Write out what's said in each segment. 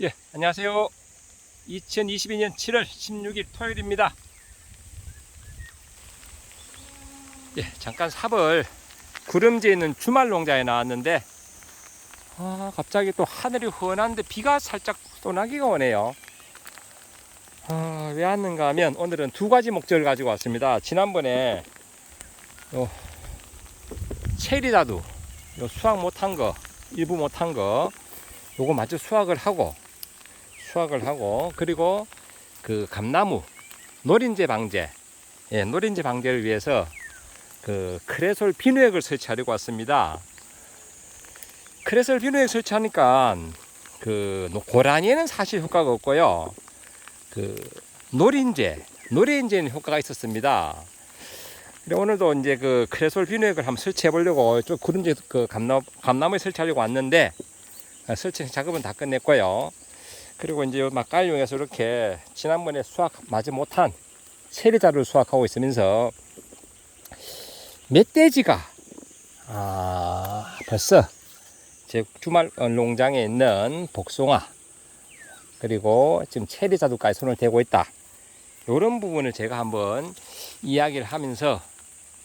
예, 안녕하세요. 2022년 7월 16일 토요일입니다. 예, 잠깐 삽을 구름지에 있는 주말 농장에 나왔는데, 갑자기 또 하늘이 흐한데 비가 살짝 쏘나기가 오네요. 왜 왔는가 하면 오늘은 두 가지 목적을 가지고 왔습니다. 지난번에 요 체리다두, 요 수확 못한 거, 일부 못한 거, 요거 마저 수확을 하고, 그리고 그 감나무, 노린재 방제, 예, 노린재 방제를 위해서 그 크레솔 비누액을 설치하려고 왔습니다. 크레솔 비누액 설치하니까 그 고라니에는 사실 효과가 없고요. 그 노린재는 효과가 있었습니다. 그래, 오늘도 이제 그 크레솔 비누액을 한번 설치해 보려고 좀 구름지 그 감나무에 설치하려고 왔는데, 설치 작업은 다 끝냈고요. 그리고 이제 막갈 이용해서 이렇게 지난번에 수확 마지 못한 체리자루를 수확하고 있으면서 멧돼지가 벌써 제 주말 농장에 있는 복숭아 그리고 지금 체리자두까지 손을 대고 있다. 이런 부분을 제가 한번 이야기를 하면서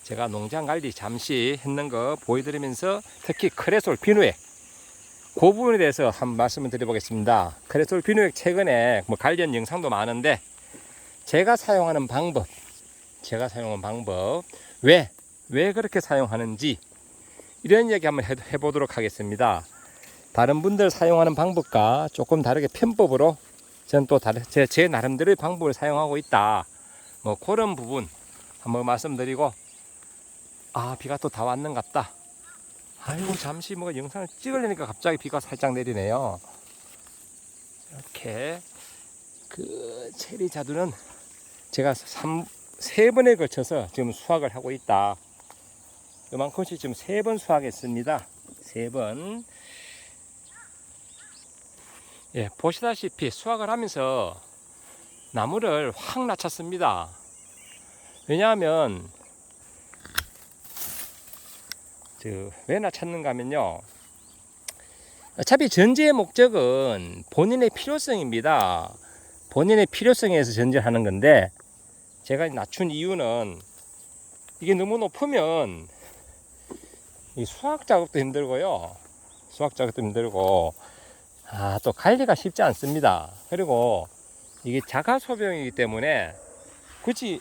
제가 농장 관리 잠시 했는 거 보여드리면서 특히 크레솔 비누액 그 부분에 대해서 한번 말씀을 드려보겠습니다. 크레솔 비누액 최근에 뭐 관련 영상도 많은데 제가 사용하는 방법 왜 그렇게 사용하는지 이런 얘기 한번 해보도록 하겠습니다. 다른 분들 사용하는 방법과 조금 다르게 편법으로 저는 또 제 나름대로의 방법을 사용하고 있다. 뭐 그런 부분 한번 말씀드리고, 비가 또 다 왔는갑다. 아이고, 잠시 뭐 영상을 찍으려니까 갑자기 비가 살짝 내리네요. 이렇게 그 체리 자두는 제가 3번에 걸쳐서 지금 수확을 하고 있다. 이만큼씩 지금 3번 수확했습니다. 3번. 예, 보시다시피 수확을 하면서 나무를 확 낮췄습니다. 왜냐하면 왜 낮췄는가 하면요, 어차피 전지의 목적은 본인의 필요성입니다. 본인의 필요성에서 전지를 하는 건데, 제가 낮춘 이유는 이게 너무 높으면 이 수확 작업도 힘들고요. 또 관리가 쉽지 않습니다. 그리고 이게 자가 소병이기 때문에 굳이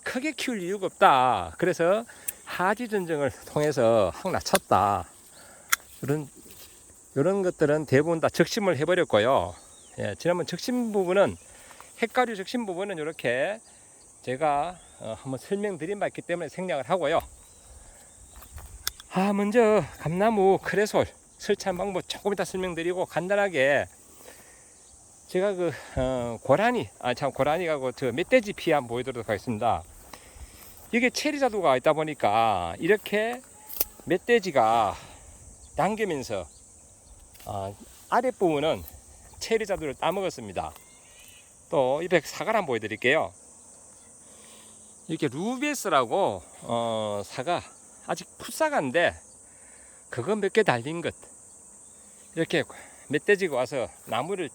크게 키울 이유가 없다. 그래서 하지 전정을 통해서 확 낮췄다. 이런 것들은 대부분 다 적심을 해버렸고요. 예, 지난번 적심 부분은 핵가류 적심 부분은 이렇게 제가 한번 설명드린 바 있기 때문에 생략을 하고요. 먼저 감나무 크레솔 설치한 방법 조금 이따 설명드리고, 간단하게 제가 고라니가 저 멧돼지 피 한번 보여드리도록 하겠습니다. 이게 체리자두가 있다 보니까 이렇게 멧돼지가 당기면서 아랫부분은 체리자두를 따먹었습니다. 또 이 사과를 한번 보여드릴게요. 이렇게 루비스라고 사과, 아직 풋사과인데 그거 몇 개 달린 것, 이렇게 멧돼지가 와서 나무를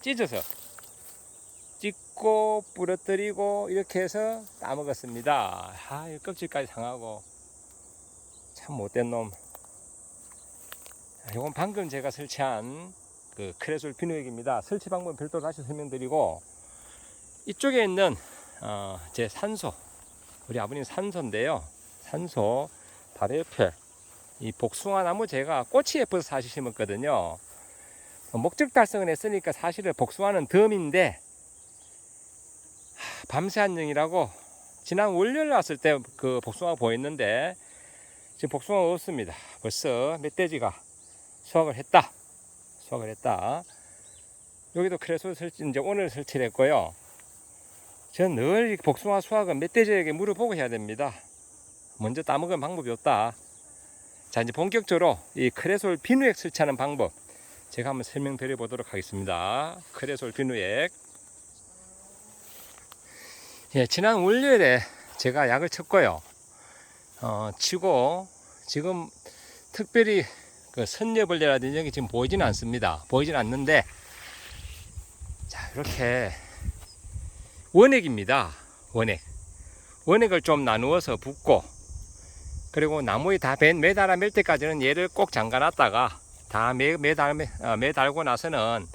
찢고 부러뜨리고 이렇게 해서 따먹었습니다. 이 껍질까지 상하고 참 못된 놈. 이건 방금 제가 설치한 그 크레솔 비누액입니다. 설치 방법은 별도로 다시 설명드리고, 이쪽에 있는 제 산소, 우리 아버님 산소인데요. 산소 바로 옆에 이 복숭아 나무 제가 꽃이 예뻐서 사실 심었거든요. 목적 달성을 했으니까 사실은 복숭아는 덤인데, 밤새 안녕이라고 지난 월요일 왔을 때 그 복숭아가 보였는데 지금 복숭아가 없습니다. 벌써 멧돼지가 수확을 했다. 여기도 크레솔 설치 이제 오늘 설치를 했고요. 저는 늘 복숭아 수확은 멧돼지에게 물어보고 해야 됩니다. 먼저 따먹은 방법이 없다. 자, 이제 본격적으로 이 크레솔 비누액 설치하는 방법 제가 한번 설명드려 보도록 하겠습니다. 크레솔 비누액. 예, 지난 월요일에 제가 약을 쳤고요. 치고 지금 특별히 그 선녀벌레라든지 여기 지금 보이지는 않습니다. 보이진 않는데 자, 이렇게 원액입니다. 원액을 좀 나누어서 붓고, 그리고 나무에 다 매달아 맬 때까지는 얘를 꼭 잠가 놨다가 다 매달고 나서는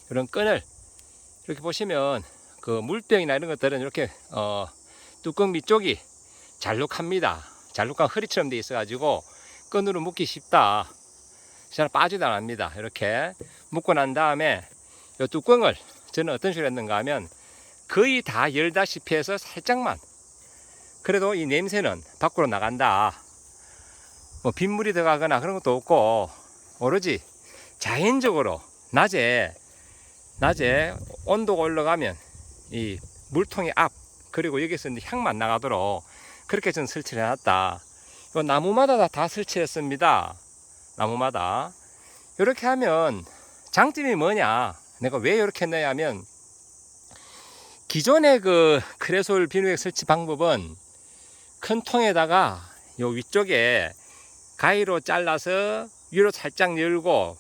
이런 끈을 이렇게 보시면 그 물병이나 이런 것들은 이렇게 뚜껑 밑쪽이 잘록합니다. 잘록한 허리처럼 돼 있어 가지고 끈으로 묶기 쉽다. 잘 빠지도 안 합니다. 이렇게 묶고 난 다음에 이 뚜껑을 저는 어떤 식으로 했는가 하면 거의 다 열다시피 해서 살짝만, 그래도 이 냄새는 밖으로 나간다. 뭐 빗물이 들어가거나 그런 것도 없고 오로지 자연적으로 낮에 온도가 올라가면 이 물통의 앞, 그리고 여기서 향만 나가도록 그렇게 좀 설치를 해놨다. 나무마다 다 설치했습니다. 나무마다. 이렇게 하면 장점이 뭐냐, 내가 왜 이렇게 했냐 하면, 기존의 그 크레솔 비누액 설치 방법은 큰 통에다가 요 위쪽에 가위로 잘라서 위로 살짝 열고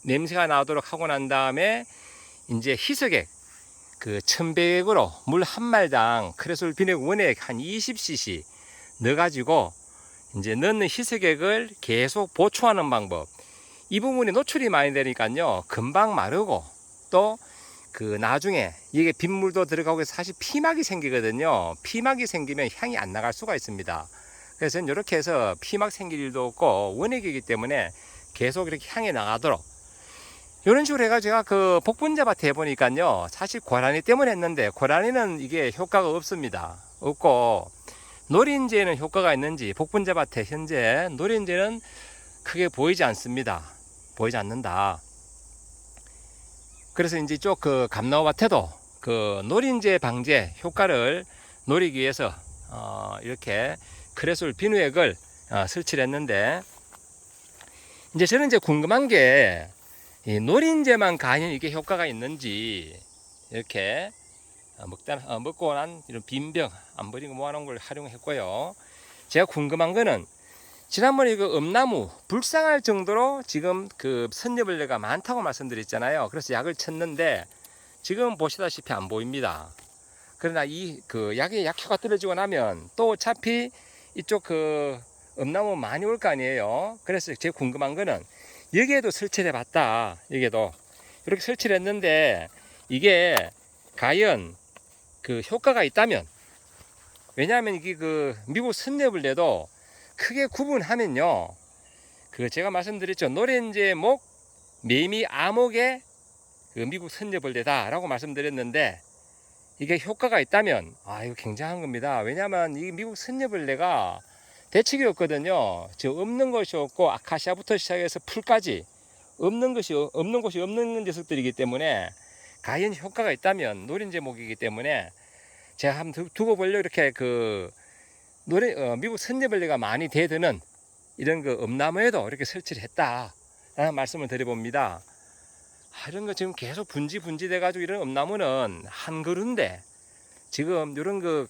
냄새가 나도록 하고 난 다음에 이제 희석액 그 1000배액으로 물 한 말당 크레솔 비누액 원액 한 20cc 넣어가지고 이제 넣는 희석액을 계속 보충하는 방법. 이 부분이 노출이 많이 되니까요 금방 마르고, 또 그 나중에 이게 빗물도 들어가고 해서 사실 피막이 생기거든요. 피막이 생기면 향이 안 나갈 수가 있습니다. 그래서 이렇게 해서 피막 생길 일도 없고 원액이기 때문에 계속 이렇게 향이 나가도록 이런 식으로 해가지고 제가 그 복분자밭에 해보니까요 사실 고라니 때문에 했는데 고라니는 이게 효과가 없습니다. 없고 노린재는 효과가 있는지 복분자밭에 현재 노린재는 크게 보이지 않습니다. 보이지 않는다. 그래서 이제 쪽 그 감나무밭에도 그 노린재 방제 효과를 노리기 위해서 이렇게 크레솔 비누액을 설치를 했는데, 이제 저는 이제 궁금한 게 이 노린재만 과연 이게 효과가 있는지, 이렇게 먹고 난 이런 빈병 안 버리고 모아놓은 걸 활용했고요. 제가 궁금한 거는 지난번에 그 엄나무 불쌍할 정도로 지금 그 선녀벌레가 많다고 말씀드렸잖아요. 그래서 약을 쳤는데 지금 보시다시피 안 보입니다. 그러나 이 그 약의 약효가 떨어지고 나면 또 어차피 이쪽 그 엄나무 많이 올 거 아니에요. 그래서 제가 궁금한 거는 여기에도 설치를 해봤다. 여기에도 이렇게 설치를 했는데 이게 과연 그 효과가 있다면, 왜냐하면 이게 그 미국 선녀벌레도 크게 구분하면요, 그 제가 말씀드렸죠, 노렌재 목 매미 아목의 그 미국 선녀벌레다 라고 말씀드렸는데, 이게 효과가 있다면 이거 굉장한 겁니다. 왜냐하면 이 미국 선녀벌레가 대책이 없거든요. 즉 없는 것이 없고 아카시아부터 시작해서 풀까지 없는 곳이 없는 녀석들이기 때문에 과연 효과가 있다면 노린재 목이기 때문에 제가 한번 두고 보려고 이렇게 그 미국 선녀벌레가 많이 대드는 이런 그 엄나무에도 이렇게 설치를 했다라는 말씀을 드려봅니다. 이런 거 지금 계속 분지 돼가지고 이런 엄나무는 한 그루인데 지금 이런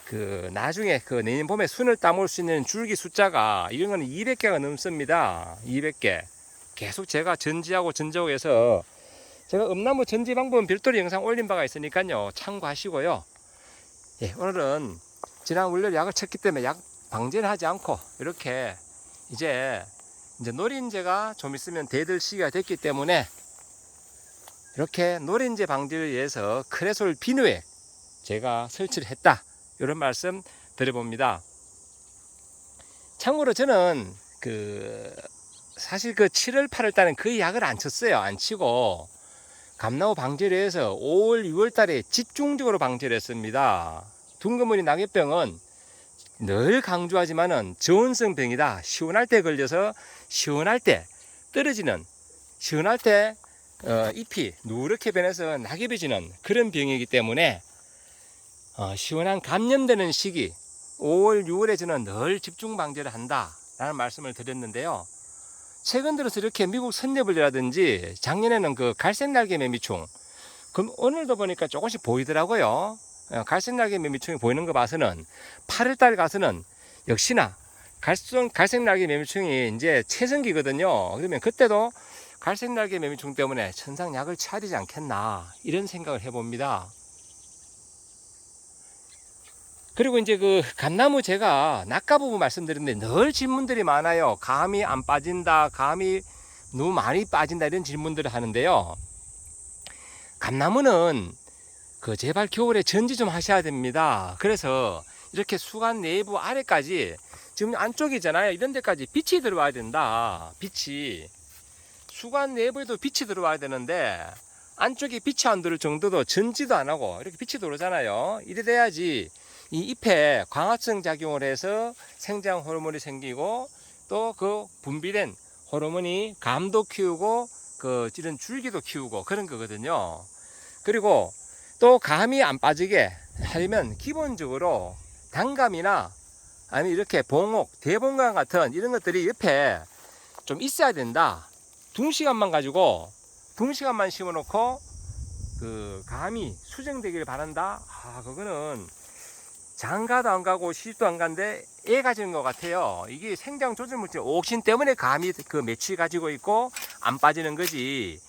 그 나중에 그 내년 봄에 순을 따먹을 수 있는 줄기 숫자가 이런 거는 200개가 넘습니다. 200개. 계속 제가 전지하고 해서 제가 엄나무 전지 방법은 별도로 영상 올린 바가 있으니까요 참고하시고요. 예, 오늘은 지난 월요일 약을 쳤기 때문에 약 방제는 하지 않고 이렇게 이제 노린재가 좀 있으면 대들 시기가 됐기 때문에 이렇게 노린재 방지를 위해서 크레솔 비누액 제가 설치를 했다, 이런 말씀 드려봅니다. 참고로 저는 사실 7월 8월 달은 거의 약을 안 쳤어요. 안 치고 감나무 방제를 해서 5월 6월 달에 집중적으로 방제를 했습니다. 둥그머니 낙엽병은 늘 강조하지만은 저온성 병이다. 시원할 때 걸려서 시원할 때 떨어지는, 시원할 때 잎이 누렇게 변해서 낙엽이 지는 그런 병이기 때문에 시원한 감염되는 시기 5월 6월에 저는 늘 집중 방제를 한다 라는 말씀을 드렸는데요. 최근 들어서 이렇게 미국 선녀벌레라든지 작년에는 그 갈색날개 매미충, 그럼 오늘도 보니까 조금씩 보이더라고요. 갈색날개 매미충이 보이는 거 봐서는 8월달 가서는 역시나 갈색날개 매미충이 이제 최성기거든요. 그러면 그때도 갈색날개 매미충 때문에 천상약을 쳐야 되지 않겠나 이런 생각을 해봅니다. 그리고 이제 그 감나무 제가 낙가 부분 말씀드렸는데 늘 질문들이 많아요. 감이 안 빠진다, 감이 너무 많이 빠진다 이런 질문들을 하는데요. 감나무는 그 제발 겨울에 전지 좀 하셔야 됩니다. 그래서 이렇게 수관 내부 아래까지 지금 안쪽이잖아요. 이런 데까지 빛이 들어와야 된다. 빛이 수관 내부에도 빛이 들어와야 되는데 안쪽에 빛이 안 들어올 정도도 전지도 안 하고 이렇게 빛이 들어오잖아요. 이래 돼야지 이 잎에 광합성 작용을 해서 생장 호르몬이 생기고 또 그 분비된 호르몬이 감도 키우고 그 이런 줄기도 키우고 그런 거거든요. 그리고 또 감이 안 빠지게 하려면 기본적으로 단감이나 아니면 이렇게 봉옥, 대봉감 같은 이런 것들이 옆에 좀 있어야 된다. 둥시간만 가지고 둥시간만 심어놓고 그 감이 수정되기를 바란다. 그거는 장가도 안 가고 시집도 안 간데 애 가지는 것 같아요. 이게 생장 조절물질 옥신 때문에 감이 그 며칠 가지고 있고 안 빠지는 거지.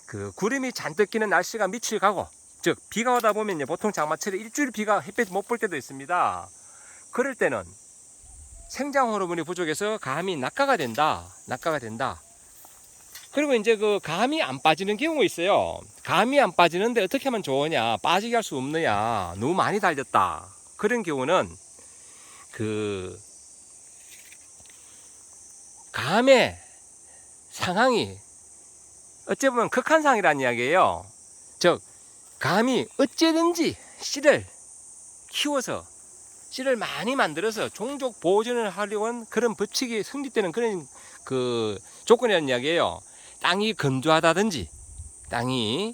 그 구름이 잔뜩 끼는 날씨가 며칠 가고, 즉 비가 오다 보면 보통 장마철에 일주일 비가 햇볕 못 볼 때도 있습니다. 그럴 때는 생장 호르몬이 부족해서 감이 낙가가 된다. 그리고 이제 그 감이 안 빠지는 경우가 있어요. 감이 안 빠지는데 어떻게 하면 좋으냐, 빠지게 할 수 없느냐, 너무 많이 달렸다. 그런 경우는 그 감의 상황이 어찌 보면 극한상이라는 이야기예요. 즉 감이 어찌든지 씨를 키워서 씨를 많이 만들어서 종족 보존을 하려고 하는 그런 법칙이 성립되는 그런 그 조건이라는 이야기예요. 땅이 건조하다든지, 땅이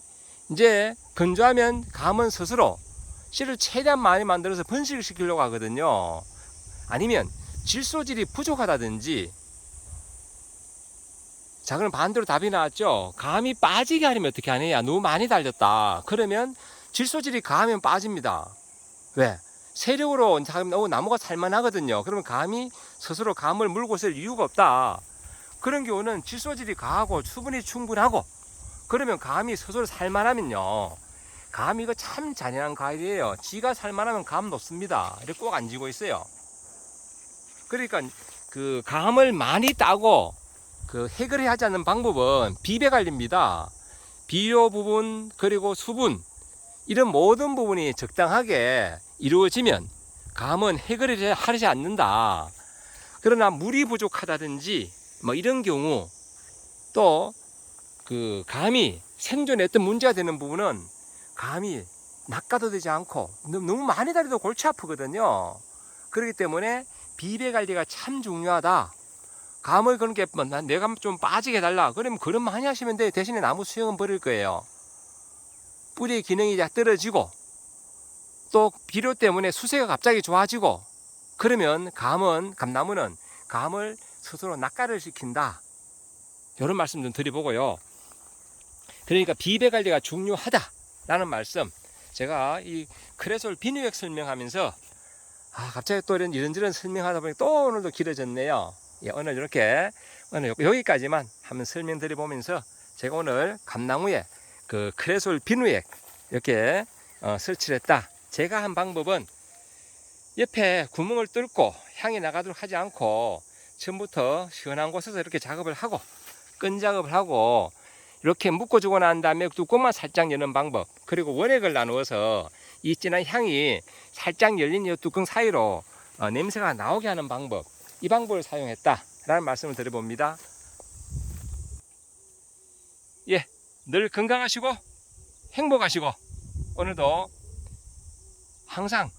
이제 건조하면 감은 스스로 씨를 최대한 많이 만들어서 번식을 시키려고 하거든요. 아니면 질소질이 부족하다든지. 자, 그럼 반대로 답이 나왔죠. 감이 빠지게 하려면 어떻게 하느냐, 너무 많이 달렸다. 그러면 질소질이 강하면 빠집니다. 왜? 세력으로 나무가 살만하거든요. 그러면 감이 스스로 감을 물고 있을 이유가 없다. 그런 경우는 질소질이 강하고 수분이 충분하고 그러면 감이 스스로 살만하면요, 감 이거 참 잔인한 과일이에요. 지가 살만하면 감 놓습니다. 이렇게 꼭 안 지고 있어요. 그러니까 그 감을 많이 따고 그 해결해야 하지 않는 방법은 비배관리입니다. 비료 부분 그리고 수분 이런 모든 부분이 적당하게 이루어지면 감은 해결을 하지 않는다. 그러나 물이 부족하다든지 뭐 이런 경우 또 그 감이 생존에 어떤 문제가 되는 부분은 감이 낙가도 되지 않고 너무 많이 달려도 골치 아프거든요. 그렇기 때문에 비배 관리가 참 중요하다. 감을 그런 게 내가 좀 빠지게 해달라 그러면 그런 많이 하시면 돼. 대신에 나무 수영은 버릴 거예요. 뿌리의 기능이 떨어지고 또 비료 때문에 수세가 갑자기 좋아지고 그러면 감나무는 감을 스스로 낙가를 시킨다. 이런 말씀 좀 드려보고요. 그러니까 비배 관리가 중요하다라는 말씀, 제가 이 크레솔 비누액 설명하면서 갑자기 또 이런저런 설명하다 보니 또 오늘도 길어졌네요. 오늘 이렇게 여기까지만 한번 설명드려보면서 제가 오늘 감나무에 그 크레솔 비누액 이렇게 설치를 했다. 제가 한 방법은 옆에 구멍을 뚫고 향이 나가도록 하지 않고 처음부터 시원한 곳에서 이렇게 작업을 하고 끈 작업을 하고 이렇게 묶어주고 난 다음에 뚜껑만 살짝 여는 방법, 그리고 원액을 나누어서 이 진한 향이 살짝 열린 이 뚜껑 사이로 냄새가 나오게 하는 방법, 이 방법을 사용했다라는 말씀을 드려봅니다. 예, 늘 건강하시고 행복하시고 오늘도 항상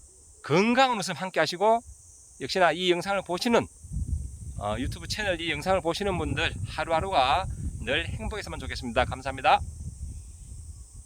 건강한 웃음 함께 하시고, 역시나 이 영상을 보시는 유튜브 채널 이 영상을 보시는 분들 하루하루가 늘 행복했으면 좋겠습니다. 감사합니다.